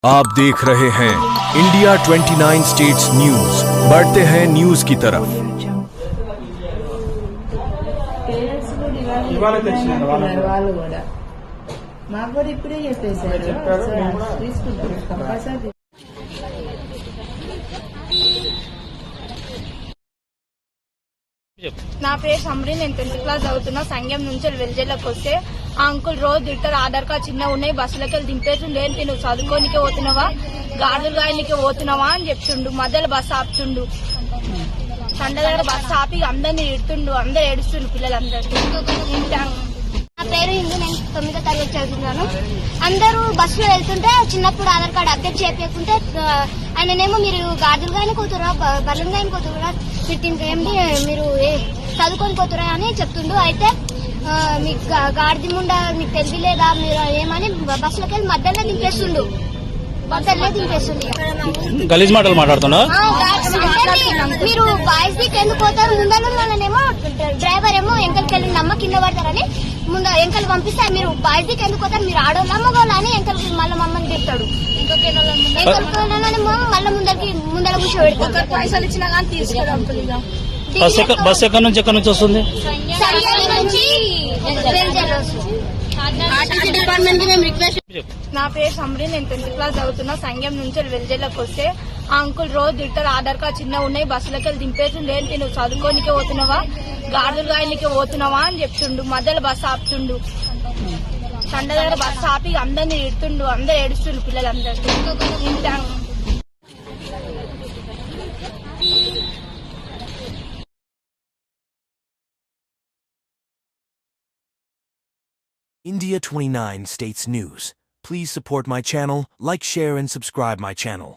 आप देख रहे हैं इंडिया 29 स्टेट्स न्यूज। बढ़ते हैं न्यूज की तरफ। ఇవాళ తెచ్చినాను వాళ్ళు కూడా మాకు కూడా ఇప్పుడే చెప్పేశారు తీసుకుంటాం కంపల్సరీ. నా పేరు సమరి, నేను 10th క్లాస్ చదువుతున్నా. సంఘం నుంచి వెల్జేలకు వస్తే ఆ అంకుల్ రోజు తింటారు, ఆధార్ కార్డ్ చిన్న ఉన్నాయి, బస్సులకి వెళ్ళి దింపేస్తుండే. ఏంటి నువ్వు చదువుకోనికే పోతున్నావా, గాడులు గాయనికే పోతున్నావా అని చెప్తుండు. మధ్యలో బస్సు ఆపుతుండు, సండ దగ్గర బస్సు ఆపి అందరినీ ఇడుతుండు, అందరు ఏడుస్తుండు పిల్లలందరూ. నా పేరు హిందూ, నేను 9వ తరగతి చదువుతున్నాను. అందరూ బస్సులో వెళ్తుంటే చిన్నప్పుడు ఆధార్ కార్డు అప్డేట్ చేయకుంటే ఆయననేమో మీరు గాజులుగానే పోతురా, బలంగానే పోతురా, ఏంటి మీరు చదువుకొని పోతురా అని చెప్తుండు. అయితే మీకు గాడిది ముండా మీకు తెలియలేదా మీరు ఏమని బస్సులోకి వెళ్ళి మధ్యలో దింపేస్తుండు. గలీజ్ మాటలు మాట్లాడుతున్నా. మీరు బాయ్స్ దిక్కు ఎందుకు పోతారు, ముందరేమో డ్రైవర్ ఏమో ఎంకలకి వెళ్ళి నమ్మ కింద పడతారని ముందు ఎంకలు పంపిస్తే మీరు బాయ్స్ దిక్కు ఎందుకు పోతారు, మీరు ఆడోళ్ళ మగోళ్ళ అని ఎంకలకి మళ్ళీ మమ్మల్ని తిడతాడు. మళ్ళీ ముందర కూర్చోబెడతారు. పైసలు ఇచ్చినా కానీ తీసుకురా. బస్ ఎక్కడి నుంచి వస్తుంది? నా పేరు సమరి, నేను 10th క్లాస్ చదువుతున్నా. సంఘం నుంచి వెల్జేలకు వస్తే ఆ అంకుల్ రోజు తింటారు, ఆధార్ కార్డ్ చిన్న ఉన్నాయి, బస్సులకి వెళ్ళి దింపేస్తుండే. ఏంటి నువ్వు చదువుకోనికే పోతున్నావా, గాడులు గాయనికే పోతున్నావా అని చెప్తుండు. మధ్యలో బస్సు ఆపుతుండు, సండ దగ్గర బస్సు ఆపి అందరినీ ఇడుతుండు, అందరు ఏడుస్తుండు పిల్లలందరూ. India 29 States News. Please support my channel, like, share and subscribe my channel.